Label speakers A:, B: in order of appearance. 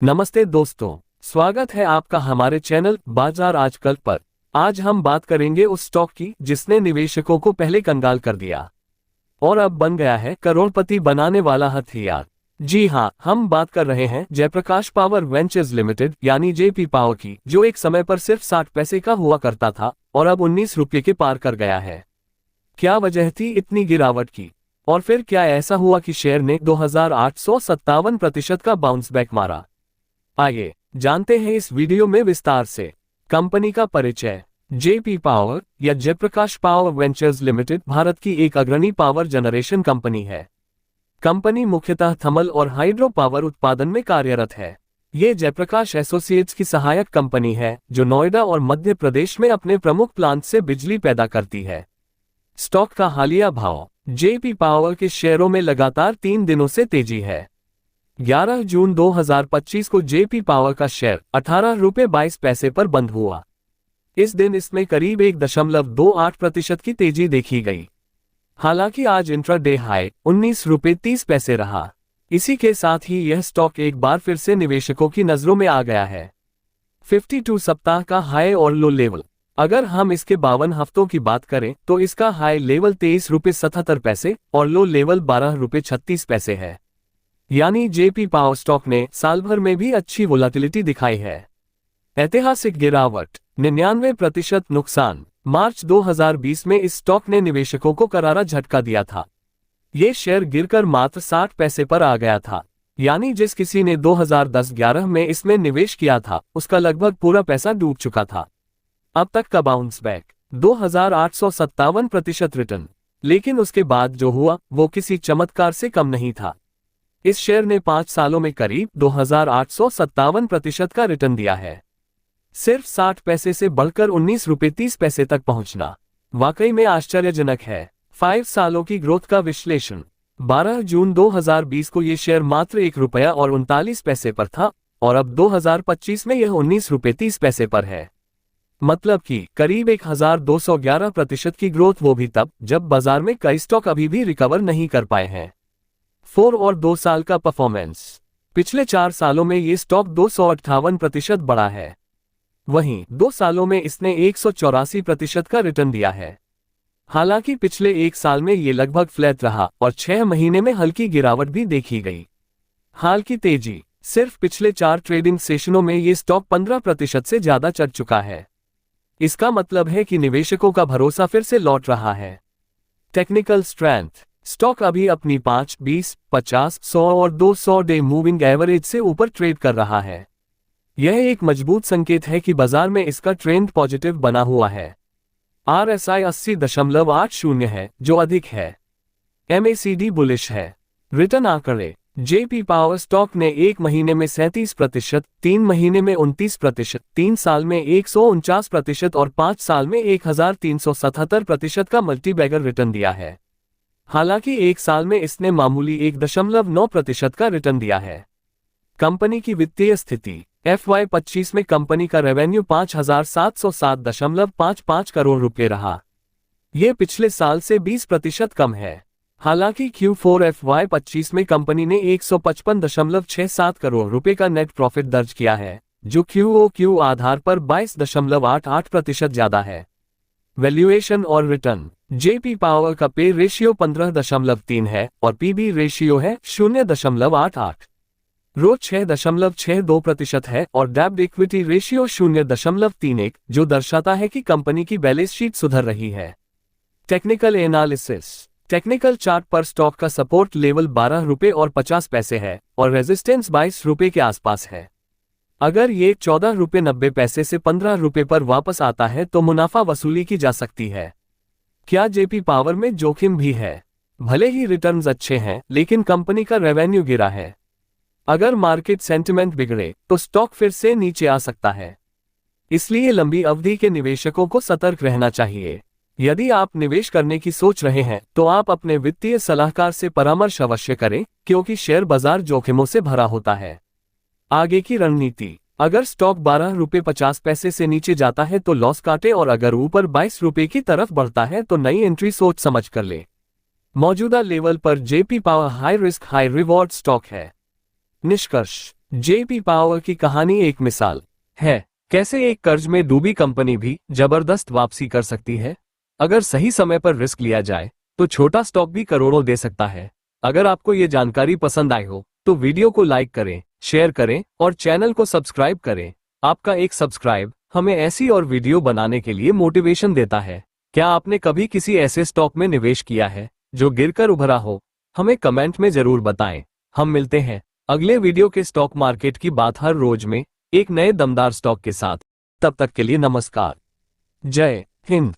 A: नमस्ते दोस्तों, स्वागत है आपका हमारे चैनल बाजार आजकल पर। आज हम बात करेंगे उस स्टॉक की जिसने निवेशकों को पहले कंगाल कर दिया और अब बन गया है करोड़पति बनाने वाला हथियार। जी हाँ, हम बात कर रहे हैं जयप्रकाश पावर वेंचर्स लिमिटेड यानी जेपी पावर की, जो एक समय पर सिर्फ 60 पैसे का हुआ करता था और अब 19 रुपये के पार कर गया है। क्या वजह थी इतनी गिरावट की, और फिर क्या ऐसा हुआ कि शेयर ने 2857% का बाउंस बैक मारा? आइए जानते हैं इस वीडियो में विस्तार से। कंपनी का परिचय। जेपी पावर या Jaiprakash power ventures limited Bharat की एक अग्रणी पावर जनरेशन कंपनी है। कंपनी मुख्यतः थर्मल और हाइड्रो पावर उत्पादन में कार्यरत है। ये जयप्रकाश एसोसिएट्स की सहायक कंपनी है जो नोएडा और मध्य प्रदेश में अपने प्रमुख प्लांट से बिजली पैदा करती है। स्टॉक का हालिया भाव। जेपी पावर के शेयरों में लगातार 3 दिनों से तेजी है। 11 जून 2025 को जेपी पावर का शेयर 18 रुपये 22 पैसे पर बंद हुआ। इस दिन इसमें करीब 1.28% की तेजी देखी गई। हालांकि आज इंट्राडे हाई 19 रुपये 30 पैसे रहा। इसी के साथ ही यह स्टॉक एक बार फिर से निवेशकों की नजरों में आ गया है। 52 सप्ताह का हाई और लो लेवल। अगर हम इसके 52 हफ्तों की बात करें तो इसका हाई लेवल 23 रुपये 77 पैसे और लो लेवल 12 रुपये 36 पैसे है। यानी जेपी पावर स्टॉक ने साल भर में भी अच्छी वोलेटिलिटी दिखाई है। ऐतिहासिक गिरावट। 99% नुकसान। मार्च 2020 में इस स्टॉक ने निवेशकों को करारा झटका दिया था। ये शेयर गिरकर मात्र 60 पैसे पर आ गया था। यानी जिस किसी ने 2010-11 में इसमें निवेश किया था उसका लगभग पूरा पैसा डूब चुका था। अब तक का बाउंस बैक 2857% रिटर्न। लेकिन उसके बाद जो हुआ वो किसी चमत्कार से कम नहीं था। इस शेयर ने 5 सालों में करीब 2857% का रिटर्न दिया है। सिर्फ 60 पैसे से बढ़कर 19 रुपये 30 पैसे तक पहुंचना वाकई में आश्चर्यजनक है। 5 सालों की ग्रोथ का विश्लेषण। 12 जून 2020 को ये शेयर मात्र 1 रुपया और 39 पैसे पर था और अब 2025 में यह 19 रुपये 30 पैसे पर है। मतलब कि करीब 1211% की ग्रोथ, वो भी तब जब बाजार में कई स्टॉक अभी भी रिकवर नहीं कर पाए हैं। 4 और 2 साल का परफॉर्मेंस। पिछले 4 सालों में ये स्टॉक 258% बढ़ा है। वहीं 2 सालों में इसने 184% का रिटर्न दिया है। हालांकि पिछले 1 साल में ये लगभग फ्लैट रहा और 6 महीने में हल्की गिरावट भी देखी गई। हाल की तेजी। सिर्फ पिछले 4 ट्रेडिंग सेशनों में ये स्टॉक 15% से ज्यादा चढ़ चुका है। इसका मतलब है कि निवेशकों का भरोसा फिर से लौट रहा है। Technical strength. स्टॉक अभी अपनी 5, 20, 50, 100 और 200 डे मूविंग एवरेज से ऊपर ट्रेड कर रहा है। यह एक मजबूत संकेत है कि बाजार में इसका ट्रेंड पॉजिटिव बना हुआ है। RSI 80.80 है, जो अधिक है। MACD बुलिश है। रिटर्न आंकड़े। जेपी पावर स्टॉक ने 1 महीने में 37%, 3 महीने में 29%, 3 साल में 149% और 5 साल में 1377% का मल्टीबैगर रिटर्न दिया है। हालांकि 1 साल में इसने मामूली 1.9% का रिटर्न दिया है। कंपनी की वित्तीय स्थिति। FY25 में कंपनी का रेवेन्यू 5707.55 करोड़ रुपए रहा। यह पिछले साल से 20% कम है। हालांकि Q4 FY25 में कंपनी ने 155.67 करोड़ रुपए का नेट प्रॉफिट दर्ज किया है, जो QOQ आधार पर 22.88% ज्यादा है। वैल्यूएशन और रिटर्न। जेपी पावर का पे रेशियो 15.3 है और पीबी रेशियो है 0.88। ROE 6.62% है और डेब्ट इक्विटी रेशियो 0.31, जो दर्शाता है कि कंपनी की बैलेंस शीट सुधर रही है। Technical analysis. टेक्निकल चार्ट पर स्टॉक का सपोर्ट लेवल 12 रुपये और 50 पैसे है और रेजिस्टेंस 22 रुपये के आसपास है। अगर ये 14 रुपये 90 पैसे से 15 रुपये पर वापस आता है तो मुनाफा वसूली की जा सकती है। क्या जेपी पावर में जोखिम भी है? भले ही रिटर्न्स अच्छे हैं, लेकिन कंपनी का रेवेन्यू गिरा है। अगर मार्केट सेंटिमेंट बिगड़े तो स्टॉक फिर से नीचे आ सकता है। इसलिए लंबी अवधि के निवेशकों को सतर्क रहना चाहिए। यदि आप निवेश करने की सोच रहे हैं तो आप अपने वित्तीय सलाहकार से परामर्श अवश्य करें, क्योंकि शेयर बाजार जोखिमों से भरा होता है। आगे की रणनीति। अगर स्टॉक 12 रुपये 50 पैसे से नीचे जाता है तो लॉस काटे और अगर ऊपर 22 रुपये की तरफ बढ़ता है तो नई एंट्री सोच समझ कर ले। मौजूदा लेवल पर JP power high risk high reward stock है। निष्कर्ष। जेपी पावर की कहानी एक मिसाल है कैसे एक कर्ज में डूबी कंपनी भी जबरदस्त वापसी कर सकती है। अगर सही समय पर रिस्क लिया जाए तो छोटा स्टॉक भी करोड़ों दे सकता है। अगर आपको ये जानकारी पसंद आई हो तो वीडियो को लाइक करें, शेयर करें और चैनल को सब्सक्राइब करें। आपका एक सब्सक्राइब हमें ऐसी और वीडियो बनाने के लिए मोटिवेशन देता है। क्या आपने कभी किसी ऐसे स्टॉक में निवेश किया है जो गिरकर उभरा हो? हमें कमेंट में जरूर बताएं। हम मिलते हैं अगले वीडियो के स्टॉक मार्केट की बात हर रोज में एक नए दमदार स्टॉक के साथ। तब तक के लिए नमस्कार। जय हिंद।